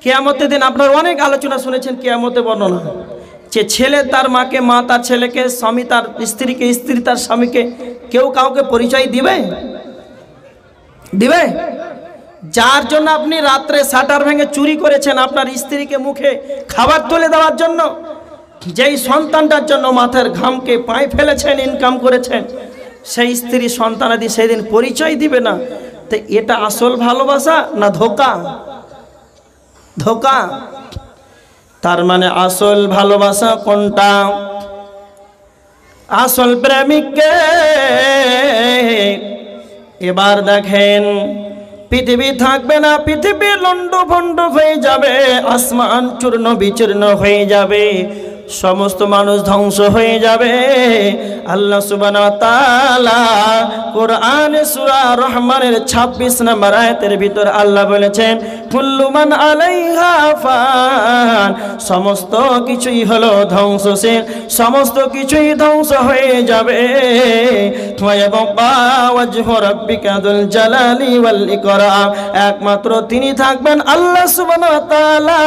কিয়ামতের দিন আপনারা অনেক আলোচনা শুনেছেন কিয়ামতের বর্ণনা, যে ছেলে তার মাকে, মা তার ছেলেকে, স্বামী তার স্ত্রীকে, স্ত্রী তার স্বামীকে, কেউ কাউকে পরিচয় দিবে? দিবে? যার জন্য আপনি রাত্রে শাটার ভেঙে চুরি করেছেন আপনার স্ত্রীকে মুখে খাবার তুলে দেওয়ার জন্য, যেই সন্তানটার জন্য মাথার ঘামকে পায়ে ফেলেছেন, ইনকাম করেছেন, সেই স্ত্রী সন্তানাদি সেদিন পরিচয় দিবে না। তো এটা আসল ভালোবাসা না ধোঁকা? ধোঁকা। তার মানে আসল ভালোবাসা কোনটা? আসল প্রেমিককে এবার দেখেন, পৃথিবী থাকবে না, পৃথিবী লন্ড ভন্ড হয়ে যাবে, আসমান চূর্ণ বিচূর্ণ হয়ে যাবে, সমস্ত মানুষ ধ্বংস হয়ে যাবে। আল্লাহ সুবহানাহু ওয়া তাআলা কোরআনে সূরা রহমানের 26 নম্বর আয়াতের ভিতর আল্লাহ বলেছেন, কুল্লু মান আলাইহা ফান, সমস্ত কিছুই হলো ধ্বংসশীল, সমস্ত কিছুই ধ্বংস হয়ে যাবে। ওয়া ইয়াবকা ওয়াজহু রাব্বিকা যুল জালালি ওয়াল ইকরাম, একমাত্র তিনি থাকবেন আল্লাহ সুবহানাহু ওয়া তাআলা,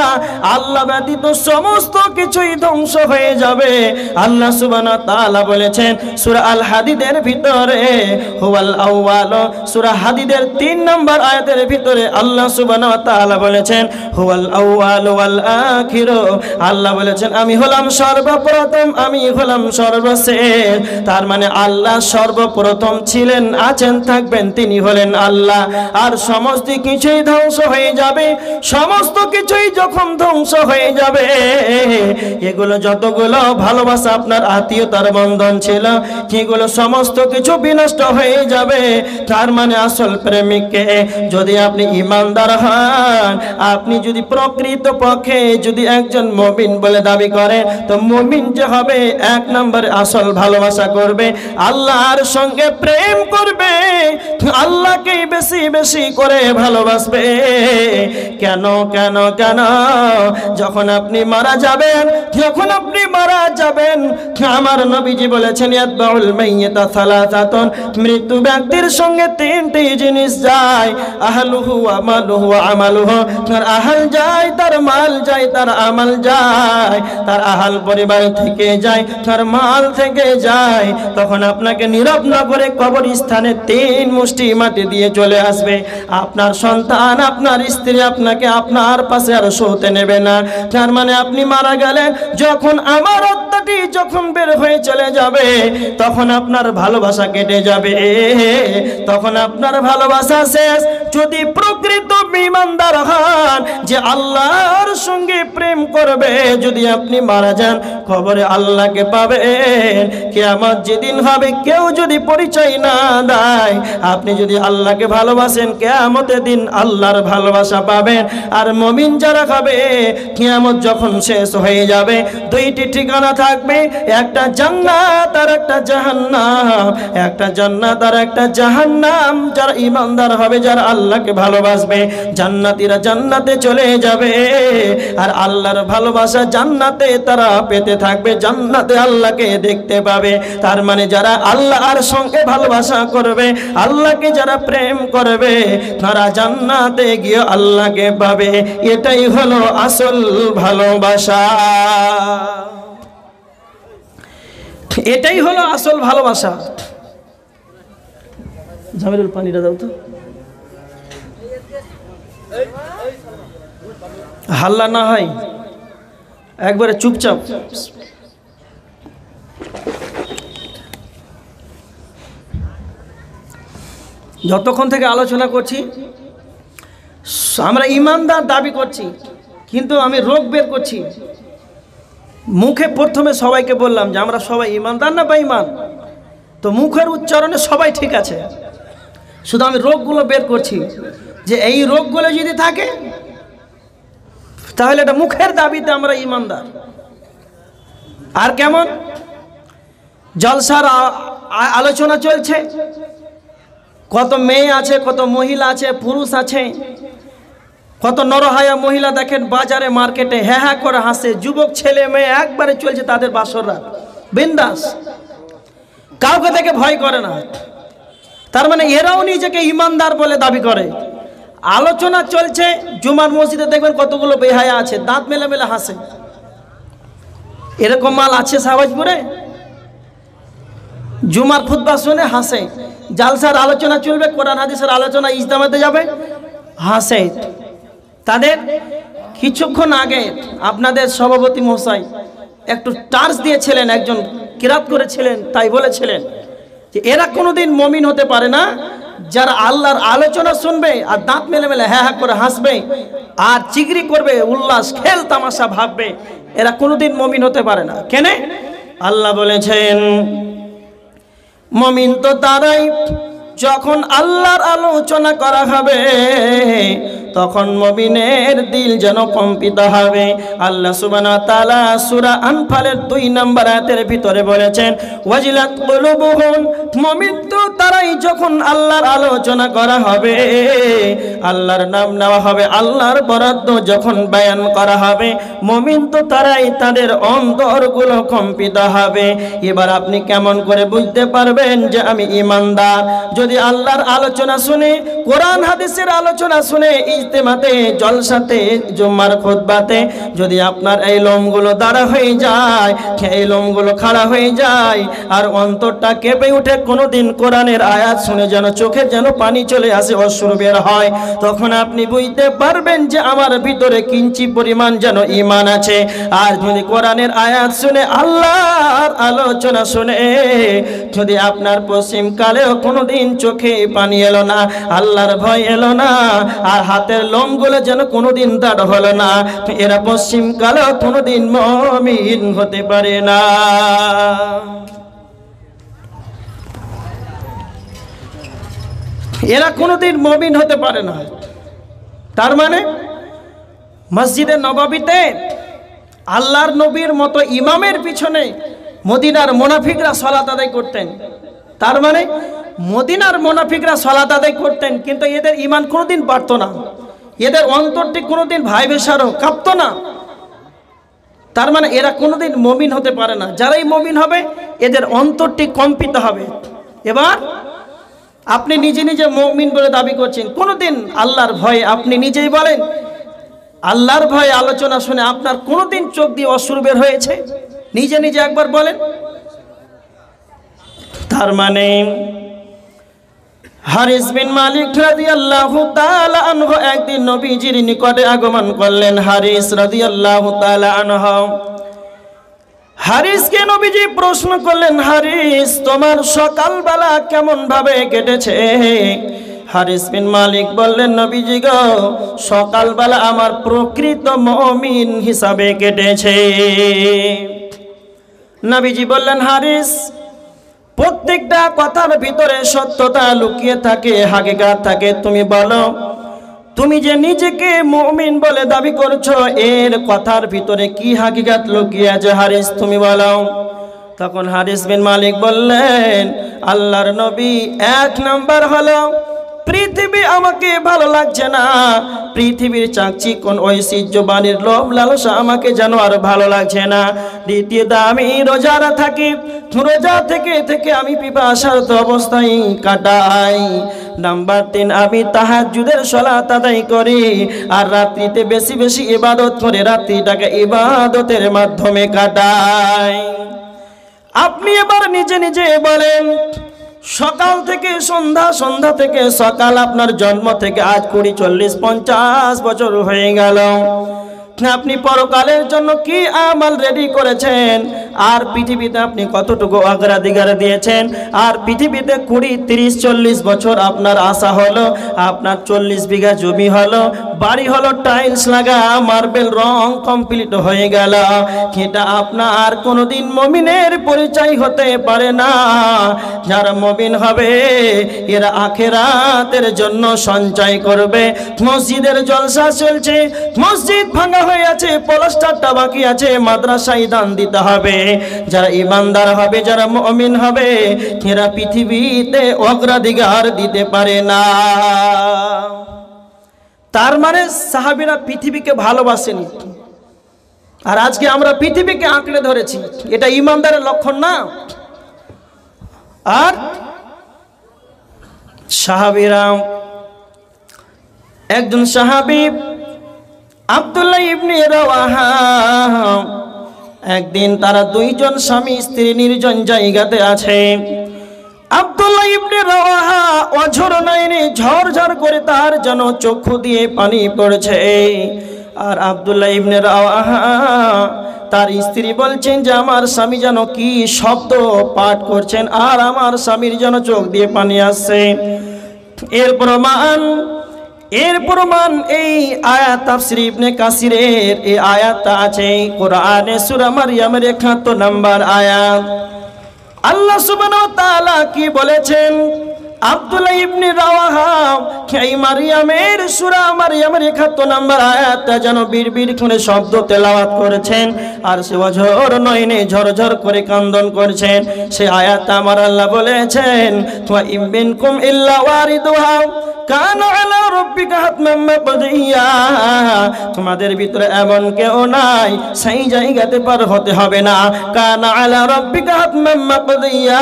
আল্লাহ ব্যতীত সমস্ত কিছুই ধ্বংস হয়ে যাবে। আল্লাহ সুবহানাহু ওয়া তাআলা বলেছেন সূরা আল হাদিদের ভিতরে, হুয়াল আউয়াল, সূরা হাদিদের 3 নম্বর আয়াতের ভিতরে আল্লাহ সুবহানাহু ওয়া তাআলা বলেছেন হুয়াল আউয়াল ওয়াল আখির, আল্লাহ বলেছেন আমি হলাম সর্বপ্রথম, আমি হলাম সর্বশেষ। তার মানে আল্লাহ সর্বপ্রথম ছিলেন, আছেন, থাকবেন, তিনি হলেন আল্লাহ। আর সমস্ত কিছুই ধ্বংস হয়ে যাবে। সমস্ত কিছুই যখন ধ্বংস হয়ে যাবে, এগুলো যতগুলো ভালোবাসা আপনার আত্মীয়তার বন্ধন ছিল, সেগুলো সমস্ত কিছু বিনষ্ট হয়ে যাবে। তার মানে আসল প্রেমিককে যদি আপনি ইমানদার হন, আপনি যদি প্রকৃত পক্ষে যদি একজন মুমিন বলে দাবি করেন, তো মুমিন যে হবে 1 নম্বরে আসল ভালোবাসা করবে, আল্লাহর সঙ্গে প্রেম করবে, আল্লাহকেই বেশি বেশি করে ভালোবাসবে। কেন কেন কেন? যখন আপনি মারা যাবেন, যখন আপনি মারা যাবেন, আমার নবীজি বলেছেন ইয়াতবাউল মাইয়িতা সালাসাতুন, মৃত্যু ব্যক্তির সঙ্গে 3টি জিনিস যায়, আহলুহু ওয়া মালুহু ওয়া আমালুহু, তার আহল যায়, তার মাল যায়, তার আমল যায়। তার আহল পরিবার থেকে যায়, তার মাল থেকে যায়। তখন আপনাকে নীরব না করে কবরস্থানে 3 মুষ্টি মাটি দিয়ে চলে আসবে। আপনার সন্তান, আপনার স্ত্রী আপনাকে আপনার পাশে আর শুতে নেবে না। তার মানে আপনি মারা গেলেন, যখন আমার আত্মাটি যখন বের হয়ে চলে যাবে, তখন আপনার ভালোবাসা কেটে যাবে, তখন আপনার ভালোবাসা শেষ। যদি প্রকৃত ঈমানদার হন, যে আল্লাহর সঙ্গে প্রেম করবে, যদি আপনি মারা যান, কবরে আল্লাহকে পাবেন। কিয়ামত যেদিন হবে, কেউ যদি পরিচয় না দেয়, আপনি যদি আল্লাহকে ভালোবাসেন, কিয়ামতের দিন আল্লাহর ভালোবাসা পাবেন। আর মুমিন যারা হবে, কিয়ামত যখন শেষ হয়ে যাবে, 2টি ঠিকানা থাকবে, একটা জান্নাত আর একটা জাহান্নাম, একটা জান্নাত আর একটা জাহান্নাম। যারা ঈমানদার হবে, যারা আল্লাহকে ভালোবাসবে, জান্নাতীরা জান্নাতে চলে যাবে, আর আল্লাহর ভালোবাসা জান্নাতে তারা পেতে থাকবে, জান্নাতে আল্লাহকে দেখতে পাবে। তার মানে যারা আল্লাহর সঙ্গে ভালোবাসা করবে, আল্লাহকে যারা প্রেম করবে, তারা জান্নাতে গিয়ে আল্লাহকে পাবে। এটাই হলো আসল ভালোবাসা, এটাই হলো আসল ভালোবাসা। জামিরুল পানিটা দাও তো, হাল্লা না হয়, একবারে চুপচাপ। যতক্ষণ থেকে আলোচনা করছি, আমরা ইমানদার দাবি করছি, কিন্তু আমি রোগ বের করছি। মুখে প্রথমে সবাইকে বললাম যে আমরা সবাই ইমানদার না বেঈমান, তো মুখের উচ্চারণে সবাই ঠিক আছে, শুধু আমি রোগগুলো বের করছি, যে এই রোগগুলো যদি থাকে, তাহলে এটা মুখের দাবিতে আমরা ইমানদার। আর কেমন জলসার আলোচনা চলছে, কত মেয়ে আছে, কত মহিলা আছে, পুরুষ আছে, কত নরহায়া মহিলা দেখেন বাজারে মার্কেটে হ্যাঁ হ্যাঁ করে হাসে, যুবক ছেলে মেয়ে একবারে চলছে তাদের বাসর রাত বিন্দাস, কাউকে দেখে ভয় করে না। তার মানে এরাও নিজেকে ইমানদার বলে দাবি করে, আলোচনা চলছে, জুমার মসজিদে দেখবেন কতগুলো বেহায়া আছে, দাঁত মেলে মেলে হাসে। এরকম মাল আছে শাহবাজপুরে? জুমার খুতবা শুনে হাসে, জালসার আলোচনা চলবে, কোরআন হাদিসের আলোচনা ইজতেমাতে যাবে, হাসে। তাদের কিছুক্ষণ আগে আপনাদের সভাপতি মহাশয় একটু টার্চ দিয়েছিলেন, একজন কিরাত করেছিলেন, তাই বলেছিলেন যে এরা কোনোদিন মুমিন হতে পারে না যারা আল্লাহর আলোচনা শুনবে আর দাঁত মেলে মেলে হ্যাঁ হ্যাঁ করে হাসবে আর চিগরি করবে, উল্লাস খেল তামাশা ভাববে, এরা কোনোদিন মুমিন হতে পারে না। কেন? আল্লাহ বলেছেন মুমিন তো তারাই যখন আল্লাহর আলোচনা করা হবে তখন মুমিনের দিল যেন কম্পিত হবে। আল্লাহ সুবহানাহু ওয়া তাআলা সূরা আনফালের 2 নম্বর আয়াতের ভিতরে বলেছেন ওয়াজিলাত কুলুবুহুম, মুমিন তো তারাই যখন আল্লাহর আলোচনা করা হবে, আল্লাহর নাম নেওয়া হবে, আল্লাহর বরাদ্দ যখন বয়ান করা হবে, মুমিন তো তারাই তাদের অন্তরগুলো কম্পিত হবে। এবার আপনি কেমন করে বুঝতে পারবেন যে আমি ঈমানদার? যদি আল্লাহর আলোচনা শুনে, কোরআন হাদিসের আলোচনা শুনে, ইজতেমাতে, জলসাতে, জুম্মার খুতবাতে যদি আপনার এই লোমগুলো দাঁড়া হয়ে যায়, এই লোমগুলো খাড়া হয়ে যায় আর অন্তরটা কেঁপে উঠে, কোনোদিন কোরআনের আয়াত শুনে যেন চোখে যেন পানি চলে আসে, অশ্রু বের হয়, তখন আপনি বুঝতে পারবেন যে আমার ভিতরে কিঞ্চি পরিমাণ যেন ঈমান আছে। আর যদি কোরআনের আয়াত শুনে, আল্লাহর আলোচনা শুনে যদি আপনার পশ্চিমকালেও কোনোদিন চোখে পানি এলো না, আল্লাহর ভয় এলো না, আর হাতের লোমগুলো যেন কোনোদিন দাঁড় হলো না, এরা পশ্চিমকালেও কোনোদিন মুমিন হতে পারে না। এরা কোনোদিন মুমিন হতে পারে না। তার মানে মসজিদে নববীতে আল্লাহর নবীর মতো ইমামের পিছনে মদিনার মুনাফিকরা সালাত আদায় করতেন। তার মানে মদিনার মুনাফিকরা সালাত আদায় করতেন, কিন্তু এদের ঈমান কোনোদিন বাড়তো না, এদের অন্তরটি কোনোদিন ভাই বেশারও কাঁপতো না। তার মানে এরা কোনোদিন মুমিন হতে পারে না। যারাই মুমিন হবে এদের অন্তরটি কম্পিত হবে। এবার আপনি নিজে নিজে মুমিন বলে দাবি করছেন, কোনোদিন আল্লাহর ভয়ে, আপনি নিজেই বলেন, আল্লাহর ভয়ে আলোচনা শুনে আপনার কোনোদিন চোখ দিয়ে অশ্রু বের হয়েছে? নিজে নিজে একবার বলেন। তার মানে হারিস বিন মালিক রাদিয়াল্লাহু তাআলা আনহু একদিন নবীজির নিকটে আগমন করলেন। হারিস রাদিয়াল্লাহু তাআলা আনহু, হারিসকে নবীজি প্রশ্ন করলেন, হারিস তোমার সকালবেলা কেমন ভাবে কেটেছে? হারিস বিন মালিক বললেন, নবীজি গো, সকালবেলা আমার প্রকৃত মুমিন হিসাবে কেটেছে। নবীজি বললেন, হারিস, প্রত্যেকটা কথার ভিতরে সত্যতা লুকিয়ে থাকে, হাকিকাত থাকে, তুমি বলো, তুমি যে নিজেকে মুমিন বলে দাবি করছো, এর কথার ভিতরে কি হাকিকাত লুকিয়ে আছে? হারিস তুমি বলো। তখন হারিস বিন মালিক বললেন, আল্লাহর নবী, 1 নাম্বার হলো পৃথিবী আমাকে ভালো লাগছে না, পৃথিবীর চাকচিক্যন ঐশ্বর্যবাণীর লোভ লালসা আমাকে যেন আর ভালো লাগছে না। দ্বিতীয়ত আমি রোজারা থাকি, রোজা থেকে থেকে আমি পিপাসার্ত অবস্থায় কাটাই। নাম্বার 3, আমি তাহাজ্জুদের সালাত আদায় করি আর রাত্রিতে বেশি বেশি ইবাদত করে রাত্রিটাকে ইবাদতের মাধ্যমে কাটাই। আপনি এবার নিজে নিজে বলেন, সকাল থেকে সন্ধ্যা, সন্ধ্যা থেকে সকাল, আপনার জন্ম থেকে আজ 20, 40, 50 বছর হয়ে গেল, আপনি পরকালের জন্য কি আমল রেডি করেছেন? আর পৃথিবীতে আপনি কতটুকু অগ্রাধিকার দিয়েছেন? আর পৃথিবীতে 20, 30, 40 বছর আপনার আশা হলো, আপনার 40 বিঘা জমি হলো, বাড়ি হলো, টাইলস লাগা, মার্বেল রং কমপ্লিট হয়ে গেল, এটা আপনার কোনোদিন মুমিনের পরিচয় হতে পারে না। যারা মুমিন হবে এরা আখিরাতের জন্য সঞ্চয় করবে। মসজিদের জলসা চলছে, মসজিদ ভাঙা হয়ে আছে, প্লাস্টারটা বাকি আছে, মাদ্রাসায় দান দিতে হবে। যারা ঈমানদার হবে, যারা মুমিন হবে, এরা পৃথিবীতে অগ্রাধিকার দিতে পারে না। তার মানে সাহাবীরা পৃথিবীকে ভালোবাসেনি, আর আজকে আমরা পৃথিবীকে আঁকড়ে ধরেছি, এটা ঈমানদারের লক্ষণ না। আর সাহাবীরা একজন সাহাবী আব্দুল্লাহ ইবনে রাওয়াহা, একদিন তারা দুইজন স্বামী স্ত্রী নির্জন জায়গাতে আছে। আব্দুল্লাহ ইবনে রাওয়াহা অঝর নয়নে ঝরঝর করে তার যেন চক্ষু দিয়ে পানি পড়ছে। আর আব্দুল্লাহ ইবনে রাওয়াহা তার স্ত্রী বলছেন যে আমার স্বামী যেন কি শব্দ পাঠ করছেন, আর আমার স্বামীর যেন চোখ দিয়ে পানি আসছে। এর প্রমাণ এই আয়াত তাফসীর ইবনে কাসিরের এই আয়াতটা আছে কোরআনে সূরা মারইয়ামের ৭১ নম্বর আয়াত। আল্লাহ সুবহানাহু ওয়া তাআলা কি বলেছেন? আব্দুল্লাহ ইবনে রাওয়াহা এই মারইয়ামের সূরা মারইয়ামের ৭১ নম্বর আয়াতটা যেন বিড়বিড় করে শব্দ তেলাওয়াত করেছেন, আর সে অঝর নয়নে ঝরঝর করে কান্দন করছেন। সেই আয়াতটা আমার আল্লাহ বলেছেন, ওয়া ইম মিনকুম ইল্লা ওয়ারিদুহা কানা আলা রাব্বিকা হাতমান মাকদিয়া। তোমাদের ভিতরে এমন কেউ নাই সেই জায়গাতে পার হতে হবে না। কানা আলা রাব্বিকা হাতমান মাকদিয়া,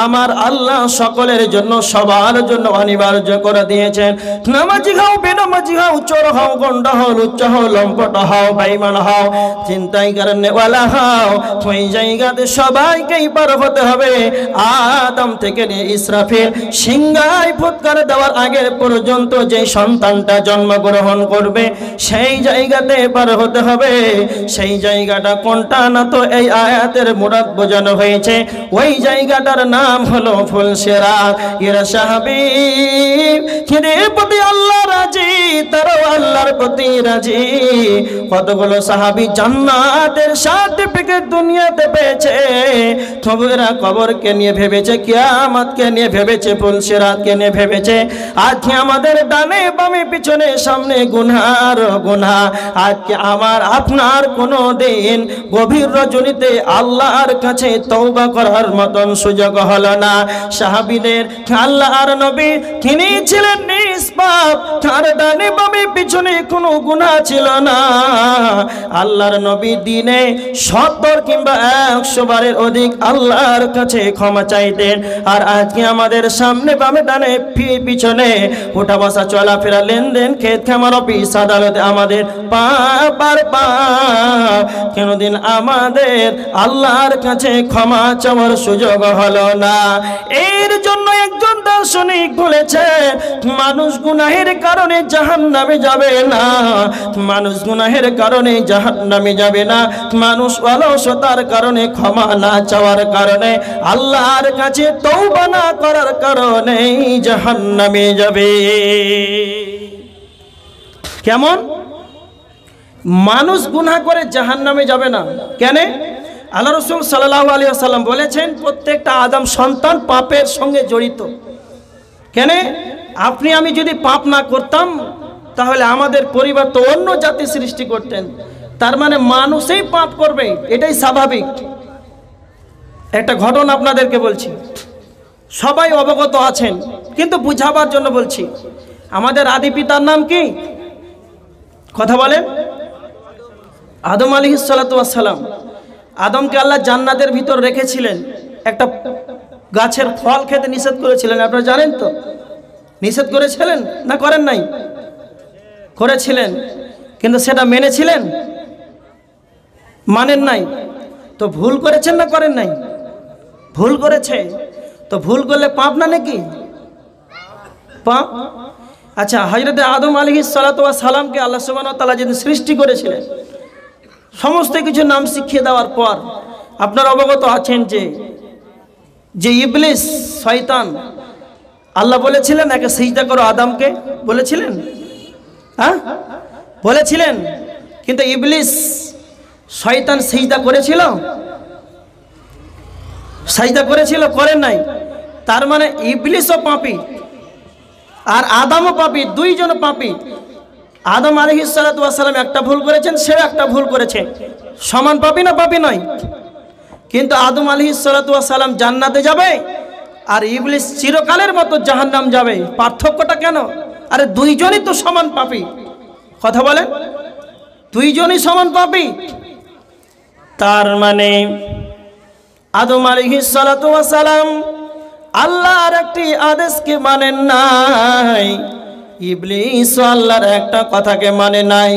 আমার আল্লাহ সকলের জন্য সবার জন্য অনিবার্য করে দিয়েছেন। নামাজি হও বেনামাজি হও, চোর হও গন্ডা হও লুচ্চা হও লম্পট হও বেঈমান হও চিন্তাই করনে ওয়ালা হও, ওই জায়গাতে সবাইকেই পার হতে হবে। আদম থেকে নিয়ে ইসরাফিল সিংহায় ফুৎকার দেওয়ার আগে পর্যন্ত যে সন্তানটা জন্মগ্রহণ করবে সেই জায়গাতে পার হতে হবে। সেই জায়গাটা কোনটা না তো এই আয়াতের মুরাদ বোঝানো হয়েছে। ওই জায়গাটার নাম হলো ফুলসিরাত। ইয়া সাহাবী কিরে প্রতি আল্লাহ রাজি, তারাও আল্লাহর প্রতি রাজি। কতগুলো সাহাবী জান্নাতের সার্টিফিকেট দুনিয়াতে পেয়েছে, তবে এরা কবরকে নিয়ে ভেবেছে, কিয়ামতকে নিয়ে ভেবেছে, ফুলসিরাতকে নিয়ে ভেবেছে। আজকে আমাদের ডানে বামে পিছনে সামনে গুনার গুনাহ। আজকে আমার আপনার কোনো দিন গভীর রজনীতে আল্লাহর কাছে তওবা করার মতন সুযোগ হলো না। সাহাবীদের আল্লাহর নবী তিনি ছিলেন নিষ্পাপ, তার ডানে বামে পিছনে কোনো গুনাহ ছিল না। আল্লাহর নবী দিনে ৭০ কিংবা ১০০ বারের অধিক আল্লাহর কাছে ক্ষমা চাইতেন। আর আজকে আমাদের সামনে বামে ডানে পিছনে ওঠা বসা চলাফেরা লেনদেন ক্ষেত খামার অফিস আদালতে আমাদের পাপ আর পাপ, কোনদিন আমাদের আল্লাহর কাছে ক্ষমা চাওয়ার সুযোগ হলো না। এর জন্য একজন দার্শনিক বলেছে, মানুষ গুনাহের কারণে জাহান্নামে যাবে না, মানুষ গুনাহের কারণে জাহান্নামে যাবে না, মানুষ অলসতার কারণে ক্ষমা না চাওয়ার কারণে আল্লাহর কাছে তওবা না করার কারণে জাহান্নামে যাবে। কেমন? মানুষ গুনাহ করে জাহান্নামে যাবে না কেন? আল্লাহ রাসূল সাল্লাল্লাহু আলাইহি ওয়াসাল্লাম বলেছেন প্রত্যেকটা আদম সন্তান পাপের সঙ্গে জড়িত। কেন? আপনি আমি যদি পাপ না করতাম তাহলে আমাদের পরিবার তো অন্য জাতি সৃষ্টি করতেন। তার মানে মানুষই পাপ করবে, এটাই স্বাভাবিক। একটা ঘটনা আপনাদেরকে বলছি, সবাই অবগত আছেন কিন্তু বুঝাবার জন্য বলছি। আমাদের আদি পিতার নাম কি? কথা বলেন। আদম আলাইহিস সালাতু ওয়াস সালাম। আদমকে আল্লাহ জান্নাতের ভিতর রেখেছিলেন, একটা গাছের ফল খেতে নিষেধ করেছিলেন। আপনারা জানেন তো? নিষেধ করেছিলেন না করেন নাই? করেছিলেন, কিন্তু সেটা মেনেছিলেন? মানেন নাই। তো ভুল করেছেন না করেন নাই? ভুল করেছে। তো ভুল করলে পাপ না নাকি? পাপ। আচ্ছা, হযরত আদম আলাইহিস সালাতু ওয়াস সালামকে আল্লাহ সুবহানাহু ওয়া তাআলা যেদিন সৃষ্টি করেছিলেন, সমস্ত কিছু নাম শিখিয়ে দেওয়ার পর আপনারা অবগত আছেন যে ইবলিস শয়তান, আল্লাহ বলেছিলেন একে সিজদা করো আদমকে, বলেছিলেন? হ্যাঁ বলেছিলেন, কিন্তু ইবলিস শয়তান সিজদা করেছিল? সিজদা করেছিল? করেন নাই। তার মানে ইবলিসও পাপী আর আদমও পাপী, দুইজন পাপী। আদম আলাইহিস সালাতু ওয়াস সালাম একটা ভুল করেছেন, সেও একটা ভুল করেছে, সমান পাপী না পাপী নয়? কিন্তু আদম আলাইহিস সালাতু ওয়াস সালাম জান্নাতে যাবে আর ইবলিস চিরকালের মতো জাহান্নাম যাবে। পার্থক্যটা কেন? আরে দুইজনই তো সমান পাপী। কথা বলেন, দুইজনই সমান পাপী। তার মানে আদম আলাইহিস সালাতু ওয়াস সালাম আল্লাহর একটি আদেশকে মানেন নাই, ইবলিস আল্লাহর একটা কথাকে মানে নাই।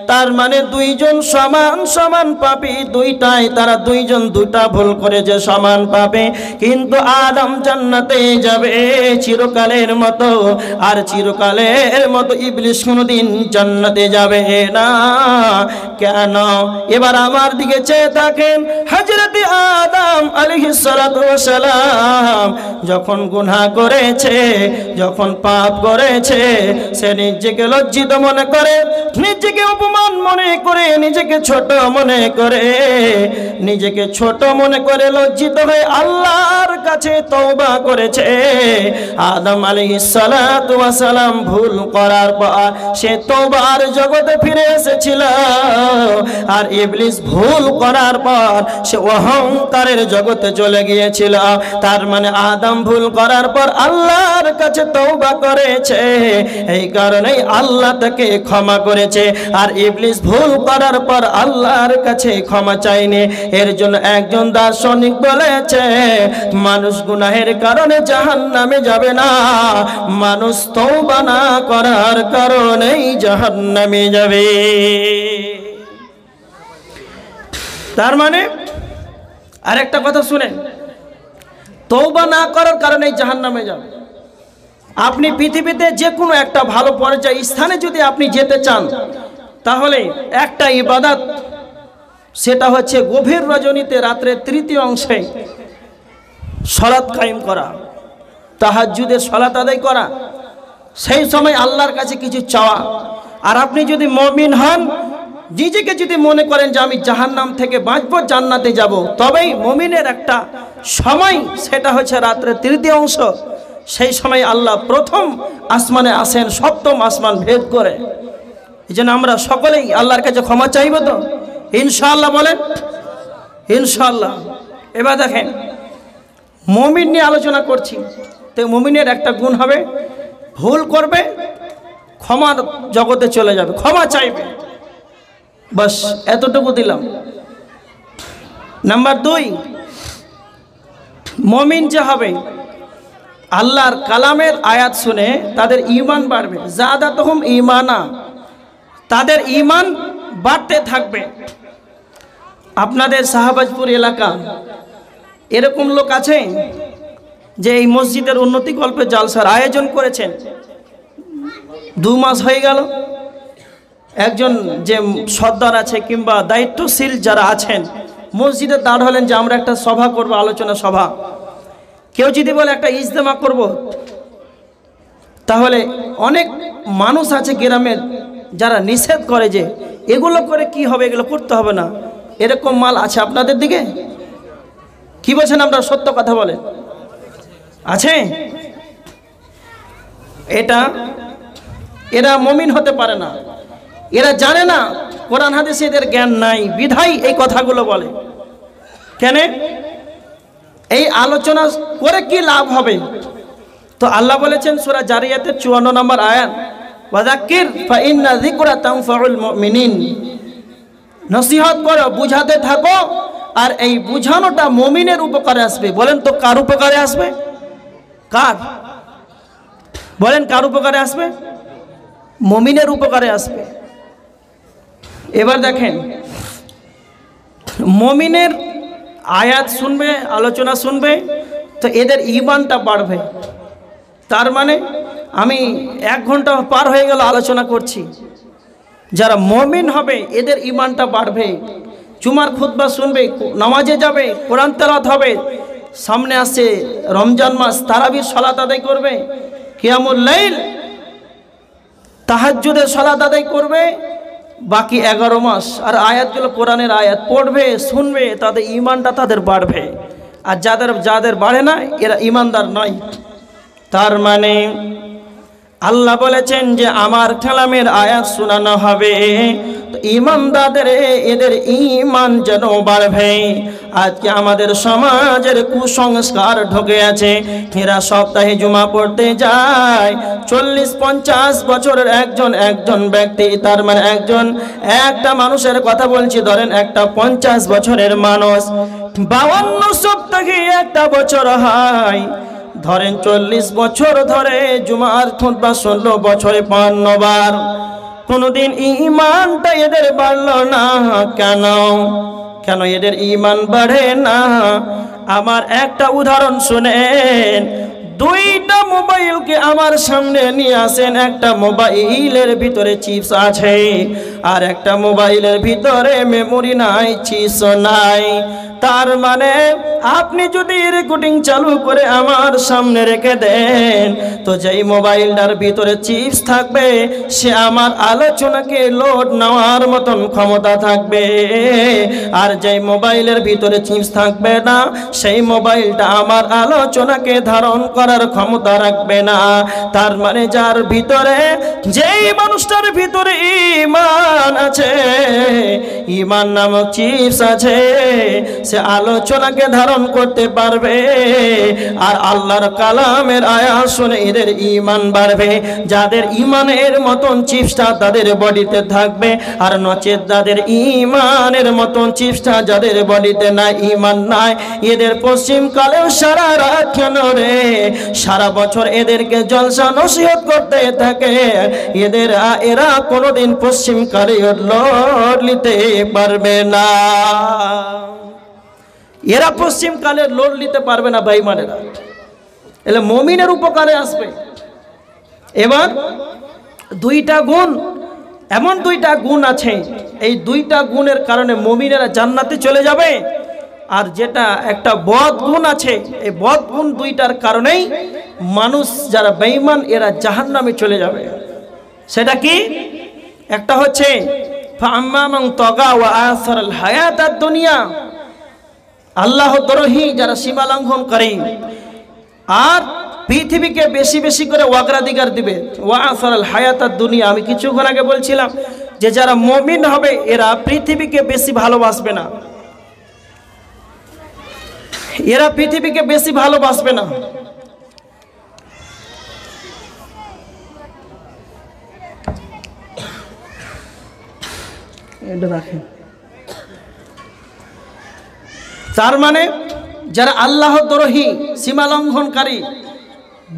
তার মানে দুইজন সমান সমান পাপী, দুইটাই তারা দুইজন দুটা ভুল করে যে সমান পাবে। কিন্তু আদম জান্নাতে যাবে চিরকালের মতো, আর চিরকালের মতো ইবলিস কোনোদিন জান্নাতে যাবে না। কেন? এবার আমার দিকে চেয়ে থাকেন। হযরত আদম আলাইহিস সালাতু ওয়াস সালাম যখন গুনাহ করেছে, যখন পাপ করেছে, সে নিজেকে লজ্জিত মনে করে, নিজেকে অপমান মনে করে, নিজেকে ছোট মনে করে, নিজেকে ছোট মনে করে লজ্জিত হয়ে আল্লাহর কাছে তওবা করেছে। আদম আলাইহিস সালাতু ওয়াস সালাম ভুল করার পর সে তওবার জগতে ফিরে এসেছিল, আর ইবলিস ভুল করার পর সে অহংকারের জগতে চলে গিয়েছিল। তার মানে আদম ভুল করার পর আল্লাহর কাছে তওবা করেছে, এই কারণেই আল্লাহ তাকে ক্ষমা করেছে। আর ইবলিস ভুল করার পর আল্লাহর কাছে ক্ষমা চায়নি। এর জন্য একজন দার্শনিক বলেছে, মানুষ গুনাহের কারণে জাহান্নামে যাবে না, মানুষ তওবা না করার কারণেই জাহান্নামে যাবে। তার মানে আরেকটা কথা শুনেন, তওবা না করার কারণেই জাহান্নামে যাবে। আপনি পৃথিবীতে যে কোনো একটা ভালো পর্যায় স্থানে যদি আপনি যেতে চান, তাহলে একটা ইবাদত, সেটা হচ্ছে গভীর রজনীতে রাত্রের তৃতীয় অংশে সালাত কায়েম করা, তাহাজ্জুদের সালাত আদায় করা, সেই সময় আল্লাহর কাছে কিছু চাওয়া। আর আপনি যদি মুমিন হন, নিজেকে যদি মনে করেন যে আমি জাহান্নাম থেকে বাঁচবো, জান্নাতে যাব, তবেই মুমিনের একটা সময়, সেটা হচ্ছে রাত্রের তৃতীয় অংশ। সেই সময় আল্লাহ প্রথম আসমানে আসেন, সপ্তম আসমান ভেদ করে। এই জন্য আমরা সকলেই আল্লাহর কাছে ক্ষমা চাইব তো ইনশাআল্লাহ, বলেন ইনশাআল্লাহ। এবার দেখেন, মুমিন নিয়ে আলোচনা করছি, তো মুমিনের একটা গুণ হবে, ভুল করবে ক্ষমার জগতে চলে যাবে, ক্ষমা চাইবে, বাস এতটুকু দিলাম। নাম্বার 2, মুমিন যে হবে, আল্লাহর কালামের আয়াত শুনে তাদের ঈমান বাড়বে, যাদাতুহুম ঈমানা, তাদের ঈমান বাড়তে থাকবে। আপনাদের শাহবাজপুর এলাকা এরকম লোক আছে যে এই মসজিদের উন্নতি কল্পে জালসার আয়োজন করেছেন, 2 মাস হয়ে গেল। একজন যে সর্দার আছে কিংবা দায়িত্বশীল যারা আছেন, মসজিদে দাঁড় হলেন যে আমরা একটা সভা করব, আলোচনা সভা। কেউ যদি বলে একটা ইজতেমা করব, তাহলে অনেক মানুষ আছে গ্রামের যারা নিষেধ করে যে এগুলো করে কি হবে, এগুলো করতে হবে না। এরকম মাল আছে আপনাদের দিকে? কি বলছেন আপনারা, সত্য কথা বলেন, আছে? এরা মুমিন হতে পারে না, এরা জানে না, কোরআন হাদিসে এদের জ্ঞান নাই, বিধায় এই কথাগুলো বলে। কেন? এই আলোচনা করে কি লাভ হবে? তো আল্লাহ বলেছেন সূরা জারিয়াতের 54 নম্বর আয়াত, ওয়াযাক্কির ফাইন্না যিকরা তানফাউল মুমিনিন, নসিহত করো, বুঝাতে থাকো, আর এই বুঝানোটা মুমিনের উপকারে আসবে। বলেন তো কার উপকারে আসবে? কার? বলেন কার উপকারে আসবে? মুমিনের উপকারে আসবে। এবার দেখেন, মুমিনের আয়াত শুনবে, আলোচনা শুনবে, তো এদের ঈমানটা বাড়বে। তার মানে আমি 1 ঘন্টা পার হয়ে গেল আলোচনা করছি, যারা মুমিন হবে এদের ঈমানটা বাড়বে। জুমার খুতবা শুনবে, নামাজে যাবে, কোরআন তেলাওয়াত হবে, সামনে আসছে রমজান মাস, তারাবির সালাত আদায় করবে, কিয়ামুল লাইল তাহাজ্জুদের সালাত আদায় করবে, বাকি 11 মাস। আর আয়াতগুলো কোরআনের আয়াত পড়বে, শুনবে, তাদের ঈমানটা তাদের বাড়বে। আর যাদের বাড়ে না, এরা ঈমানদার নয়। তার মানে আল্লাহ বলেছেন যে আমার কালামের আয়াত শোনানো হবে, তো ঈমানদারদের এদের ঈমান যেন বাড়বে। আজকে আমাদের সমাজের কুসংস্কার ঢুকে আছে, এরা সপ্তাহে জুমা পড়তে যায়, 40-50 বছরের একজন ব্যক্তি, তার মানে একটা মানুষের কথা বলছি, ধরেন একটা 50 বছরের মানুষ, 52 সপ্তাহে একটা বছর হয়, ধরেন 40 বছর ধরে জুমার খুতবা শুনলো, বছরে 52 বার, কোনদিন ঈমানটা এদের বাড়লো না। কেন কেন এদের ঈমান বাড়ে না? আমার একটা উদাহরণ শুনেন। দুইটা মোবাইলকে আমার সামনে নিয়ে আসেন, একটা মোবাইলের ভিতরে চিপস আছে আর একটা মোবাইলের ভিতরে মেমোরি নাই, চিপস নাই। তার মানে আপনি যদি রেকর্ডিং চালু করে আমার সামনে রেখে দেন, তো যেই মোবাইলটার ভিতরে চিপস থাকবে সে আমার আলোচনাকে লোড নেওয়ার মতন ক্ষমতা থাকবে, আর যেই মোবাইলের ভিতরে চিপস থাকবে না সেই মোবাইলটা আমার আলোচনাকে ধারণ করার ক্ষমতা রাখবে না। তার মানে যার ভিতরে, যেই মানুষটার ভিতরে ঈমান আছে, ঈমান নামক চিপস আছে, সে আলোচনাকে ধারণ করতে পারবে আর আল্লাহর কালামের আয়াত শুনে এদের ঈমান বাড়বে। যাদের ঈমানের মতন চিপসটা তাদের বডিতে থাকবে, আর নচেত যাদের ঈমানের মতন চিপসটা যাদের বডিতে নাই, ঈমান নাই, এদের পশ্চিম কালেও সারা রাত কেন রে, সারা বছর এদেরকে জলসা নসিহত করতে থাকে, এরা কোনোদিন পশ্চিম কালে লোড নিতে পারবে না। এরা পশ্চিম কালের লোড নিতে পারবে না বেঈমানেরা। এলে মুমিনের উপকারে আসবে। এবার দুইটা গুণ, এমন দুইটা গুণ আছে, এই দুইটা গুণের কারণে মুমিনেরা জান্নাতে চলে যাবে। আর যেটা একটা বদ গুণ আছে, এই বদ গুণ দুইটার কারণেই মানুষ যারা বেঈমান এরা জাহান্নামে চলে যাবে। সেটা কি? একটা হচ্ছে ফাআম্মা মান তাগা ওয়া আসারাল হায়াতাদ দুনিয়া, আল্লাহ দ্রোহী যারা সীমা লঙ্ঘন করে আর পৃথিবীকে বেশি বেশি করে অগ্রাধিকার দিবে। ওয়া আসারাল হায়াতাদ দুনিয়া, আমি কিছুক্ষণ আগে বলছিলাম যে যারা মুমিন হবে এরা পৃথিবীকে বেশি ভালোবাসবে না, এরা পৃথিবীকে বেশি ভালোবাসবে না। এটা রাখেন। তার মানে যারা আল্লাহ দ্রোহী, সীমা লঙ্ঘনকারী,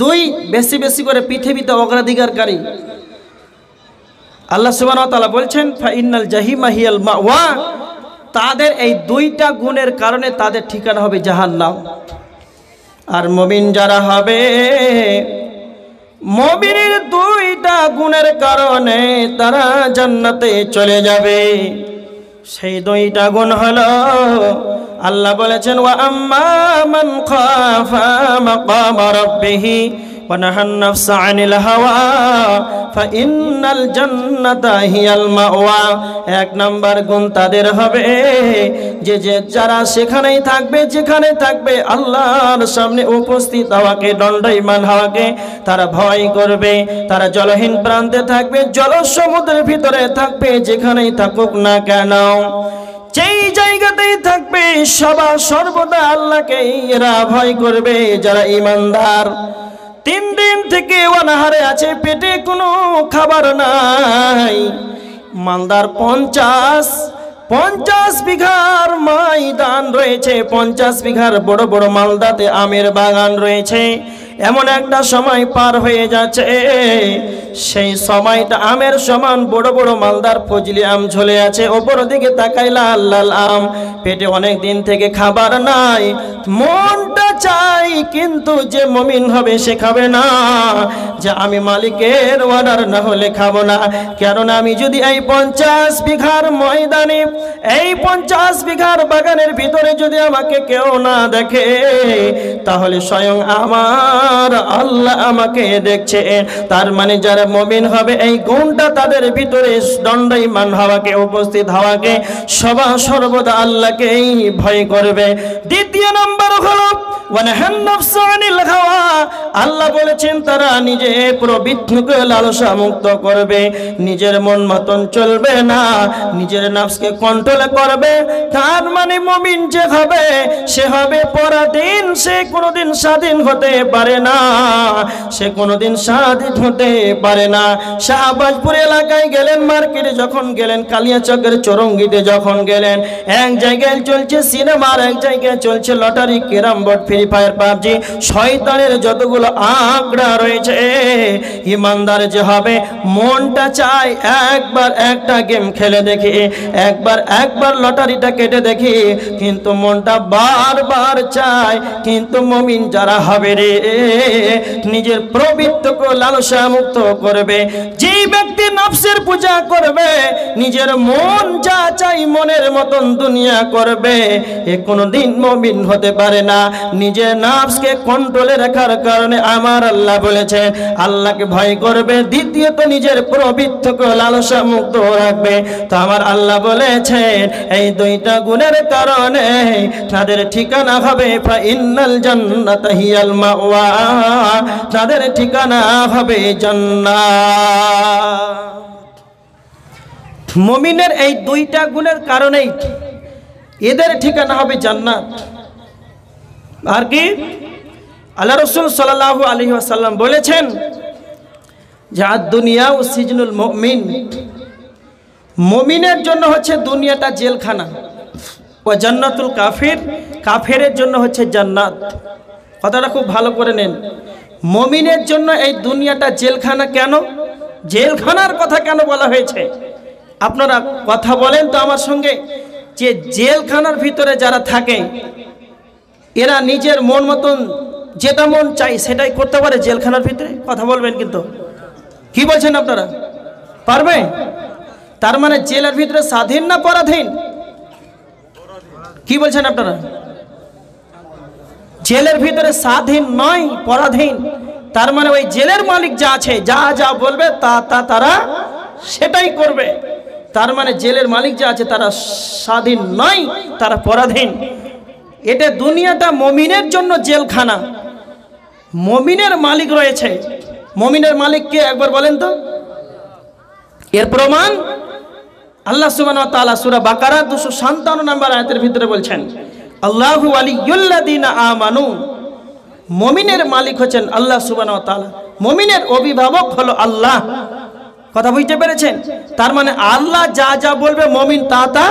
দুই বেশি বেশি করে পৃথিবীতে অগ্রাধিকারকারী, আল্লাহ সুবহানাহু ওয়া তাআলা বলছেন ফাইনাল জাহিমা হিয়াল মাওয়া, তাদের এই দুইটা গুণের কারণে তাদের ঠিকানা হবে জাহান্নাম। আর মুমিন যারা হবে, মুমিনের দুইটা গুণের কারণে তারা জান্নাতে চলে যাবে। সেই দুইটা গুণ হলো, আল্লাহ বলেছেন ওয়া আম্মা মান খাফা মাকামা রাব্বিহি ওয়া নাহান নাফসা আনিল হাওয়া ফাইন্নাল জান্নাতা হিয়াল মাওয়া। এক নাম্বার গুণ তাদের হবে যে যারা সেখানেই থাকবে, যেখানে থাকবে আল্লাহর সামনে উপস্থিত হওয়াকে, দণ্ডায়মান হওয়াকে তারা ভয় করবে। তারা জলহীন প্রান্তে থাকবে, জল সমুদ্রের ভিতরে থাকবে, যেখানেই থাকুক না কেন, যেই জায়গাতেই থাকবে সদা সর্বদা আল্লাহকে এরা ভয় করবে। যারা ঈমানদার, 3 দিন থেকে অনাহারে আছে, পেটে কোনো খাবার নাই, মালদার 50 বিঘার ময়দান রয়েছে, 50 বিঘার বড় বড় মালদাতে আমের বাগান রয়েছে। এমন একটা সময় পার হয়ে যাচ্ছে, সেই সময়টা আমের সমান বড় বড় মালদার ফজলি আম ঝুলে আছে, ওপর দিকে তাকাই লাল লাল আম, পেটে অনেক দিন থেকে খাবার নাই, মনটা চাই কিন্তু যে মুমিন হবে সে খাবে না, যে আমি মালিকের অর্ডার না হলে খাবো না। কেননা আমি যদি এই 50 বিঘার ময়দানে, এই 50 বিঘার বাগানের ভিতরে যদি আমাকে কেউ না দেখে, তাহলে স্বয়ং আমার আল্লাহ আমাকে দেখছে। তার মানে যারা মুমিন হবে এই গুণটা তাদের ভিতরে, দণ্ডায়মান হওয়াকে, উপস্থিত হওয়াকে, সদা সর্বদা আল্লাহকেই ভয় করবে। দ্বিতীয় নম্বর হলো ওয়ানাহান নাফসা আনিল হাওয়া, আল্লাহ বলেছেন তারা নিজে প্রবৃত্তিকে লালসা মুক্ত করবে, নিজের মন মতন চলবে না, নিজের নফসকে কন্ট্রোল করবে। তার মানে মুমিন যে হবে সে হবে পরাধীন, সে কোনোদিন স্বাধীন হতে পারে না, সে কোনোদিন স্বাধীন হতে পারে না। শাহবাজপুর এলাকায় গেলেন, মার্কেটে যখন গেলেন, কালিয়াচকের চৌরঙ্গিতে যখন গেলেন, এক জায়গায় চলছে সিনেমা, আর এক জায়গায় চলছে lottery, carrom board, free fire, PUBG, শয়তানের যতগুলো আঁকড়া রয়েছে, ইমানদার যে হবে মনটা চায় একবার একটা গেম খেলে দেখি, একবার লটারিটা কেটে দেখি, কিন্তু মনটা বারবার চায়। কিন্তু মুমিন যারা হবে রে, নিজের প্রবৃত্তিকে লালসা মুক্ত করবে, যেই ব্যক্তি নফসের পূজা করবে, নিজের মন যা চাই মনের মতন দুনিয়া করবে, এ কোনোদিন মুমিন হতে পারে না। নিজের নফসকে কন্ট্রোলে রাখার কারণে আমার আল্লাহ বলেছেন আল্লাহকে ভয় করবে, দ্বিতীয়ত নিজের প্রবৃত্তিকে লালসা মুক্ত রাখবে। তো আমার আল্লাহ বলেছেন এই দুইটা গুণের কারণে তাদের ঠিকানা হবে ফাইনাল জান্নাত হিয়াল মাওয়া, তাদের ঠিকানা হবে জান্নাত। মুমিনের এই দুইটা গুণের কারণেই এদের ঠিকানা হবে জান্নাত। আর কি আল্লাহ রাসূল সাল্লাল্লাহু আলাইহি ওয়াসাল্লাম বলেছেন যে দুনিয়া ও সিজনুল মুমিন, মুমিনের জন্য হচ্ছে দুনিয়াটা জেলখানা, ও জান্নাতুল কাফির, কাফেরের জন্য হচ্ছে জান্নাত। কথাটা খুব ভালো করে নেন। মুমিনের জন্য এই দুনিয়াটা জেলখানা কেন, জেলখানার কথা কেন বলা হয়েছে? আপনারা কথা বলেন তো আমার সঙ্গে, যে জেলখানার ভিতরে যারা থাকে এরা নিজের মন মতন যেটা মন চাই সেটাই করতে পারে জেলখানার ভিতরে? কথা বলবেন কিন্তু, কি বলছেন আপনারা? পারবে? তার মানে জেলের ভিতরে স্বাধীন না পরাধীন? কি বলছেন আপনারা? জেলের ভিতরে স্বাধীন নয়, পরাধীন। তার মানে ওই জেলের মালিক যা আছে, যা যা বলবে তারা সেটাই করবে। তার মানে জেলের মালিক যা আছে তারা স্বাধীন নয়, তারা পরাধীন। এটা দুনিয়াটা মুমিনের জন্য জেলখানা। মুমিনের মালিক রয়েছে। মুমিনের মালিক কে একবার বলেন তো? এর প্রমাণ আল্লাহ সুবহানাহু ওয়া তাআলা সূরা বাকারা 257 নম্বর আয়াতের ভিতরে বলছেন আল্লাহু ওয়ালিয়ুল্লাযিনা আমানু, মুমিনের মালিক হচ্ছেন আল্লাহ সুবহানাহু ওয়া তাআলা, মুমিনের অভিভাবক হলো আল্লাহ। কথা বুঝতে পেরেছেন? তার মানে আল্লাহ যা যা বলবে মুমিন তা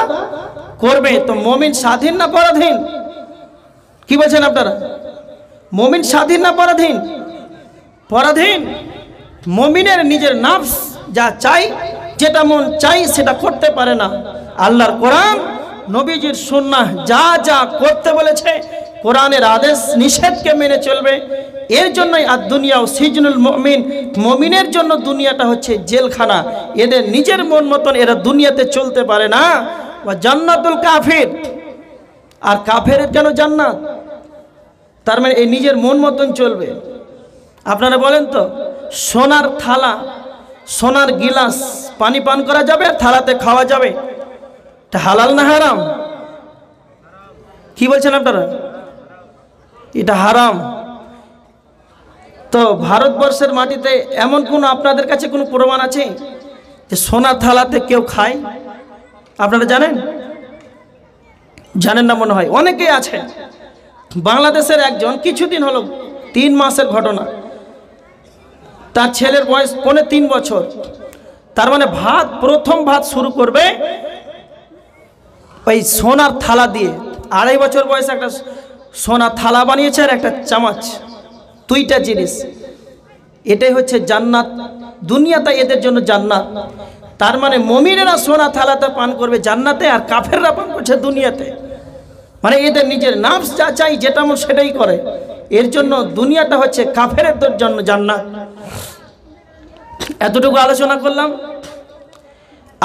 করবে। তো মুমিন স্বাধীন না পরাধীন? কি বলছেন আপনারা? মুমিন স্বাধীন না পরাধীন? পরাধীন। মুমিনের নিজের নফস যা চাই, যেটা মন চাই সেটা করতে পারে না। আল্লাহর কোরআন, নবীজির সুন্নাহ যা যা করতে বলেছে, কোরআনের আদেশ নিষেধকে মেনে চলবে। এর জন্যই আর দুনিয়া ও সিজনুল মুমিন, মুমিনের জন্য দুনিয়াটা হচ্ছে জেলখানা। এদের নিজের মন মতন এরা দুনিয়াতে চলতে পারে না। বা জান্নাতুল কাফির, আর কাফেরের কেন জান্নাত? তার মানে এই নিজের মন মতন চলবে। আপনারা বলেন তো, সোনার থালা, সোনার গিলাস পানি পান করা যাবে, থালাতে খাওয়া যাবে, এটা হালাল না হারাম? কি বলছেন আপনারা? এটা হারাম। তো ভারতবর্ষের মাটিতে এমন কোন আপনাদের কাছে কোনো প্রমাণ আছে যে সোনার থালাতে কেউ খায়? আপনারা জানেন? জানেন না মনে হয়। অনেকেই আছে। বাংলাদেশের একজন, কিছুদিন হলো, 3 মাসের ঘটনা, তার ছেলের বয়স 3.5 বছর। তার মানে প্রথম ভাত শুরু করবে ওই সোনার থালা দিয়ে। 2.5 বছর বয়সে একটা সোনার থালা বানিয়েছে আর একটা চামচ, 2টা জিনিস। এটাই হচ্ছে জান্নাত। দুনিয়াটা এদের জন্য জান্নাত। তার মানে মুমিনেরা সোনা থালাতে পান করবে জান্নাতে, আর কাফেররা পান করছে দুনিয়াতে। মানে এদের নিজের নফস যা চাই, যেটা মন সেটাই করে। এর জন্য দুনিয়াটা হচ্ছে কাফেরদের জন্য জান্নাত। এতটুকু আলোচনা করলাম।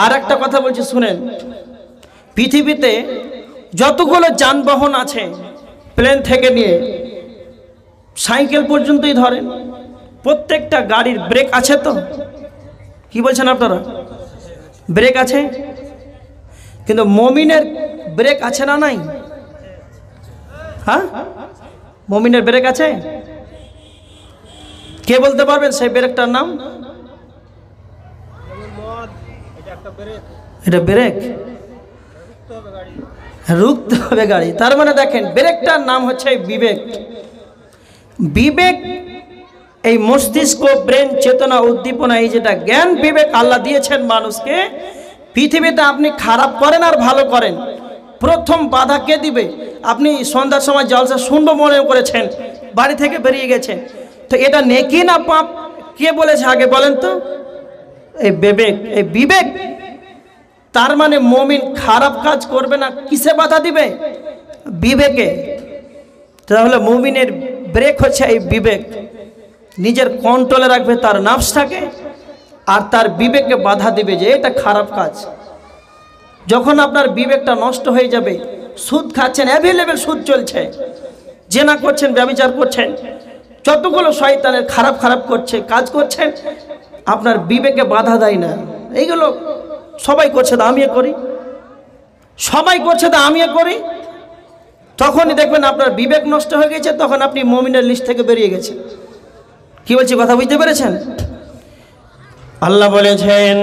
আর একটা কথা বলছি শুনেন। পৃথিবীতে যতগুলো যানবাহন আছে, প্লেন থেকে নিয়ে সাইকেল পর্যন্তই ধরেন, প্রত্যেকটা গাড়ির ব্রেক আছে তো? কি বলছেন আপনারা? ব্রেক আছে। কিন্তু মুমিনের ব্রেক আছে না নাই? হ্যাঁ, মুমিনের ব্রেক আছে। কে বলতে পারবেন সেই ব্রেকটার নাম? এটা ব্রেক, রুখতে হবে গাড়ি। তার মানে দেখেন, ব্রেকটার নাম হচ্ছে বিবেক। বিবেক এই মস্তিষ্ক, ব্রেন, চেতনা, উদ্দীপনা, এই যেটা জ্ঞান বিবেক আল্লাহ দিয়েছেন মানুষকে, পৃথিবীতে আপনি খারাপ করেন আর ভালো করেন, প্রথম বাধা কে দিবে? আপনি সন্ধ্যার সময় জলসা শুনবো মনে করেছেন, বাড়ি থেকে বেরিয়ে গেছেন, তো এটা নেকি না পাপ কে বলেছে আগে বলেন তো? এই বিবেক, এই বিবেক। তার মানে মুমিন খারাপ কাজ করবে না, কিসে বাধা দিবে? বিবেকে। তাহলে মুমিনের ব্রেক হচ্ছে এই বিবেক, নিজের কন্ট্রোলে রাখবে তার নাফসটাকে, আর তার বিবেককে বাধা দিবে যে এটা খারাপ কাজ। যখন আপনার বিবেকটা নষ্ট হয়ে যাবে, সুদ খাচ্ছেন, অ্যাভেলেবেল সুদ চলছে, জেনা করছেন, ব্যভিচার করছেন, যতগুলো শয়তানের খারাপ খারাপ করছে কাজ করছেন, আপনার বিবেকে বাধা দেয় না। এইগুলো সবাই করছে তো আমিও করি, সবাই করছে তো আমিও করি, তখনই দেখবেন আপনার বিবেক নষ্ট হয়ে গেছে, তখন আপনি মুমিনের লিস্ট থেকে বেরিয়ে গেছেন। কি বলছি কথা বুঝতে পেরেছেন? আল্লাহ বলেছেন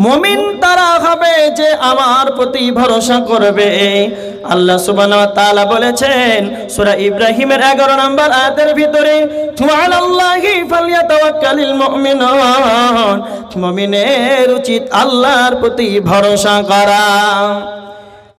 মুমিন তারা হবে যে আমার প্রতি ভরসা করবে। আল্লাহ সুবহানাহু ওয়া তাআলা বলেছেন সূরা ইব্রাহিমের 11 নম্বর আয়াতের ভিতরে, ওয়ালাল্লাহি ফালইয়াতাওয়াক্কালিল মুমিনুন, মুমিনের উচিত আল্লাহর প্রতি ভরসা করা।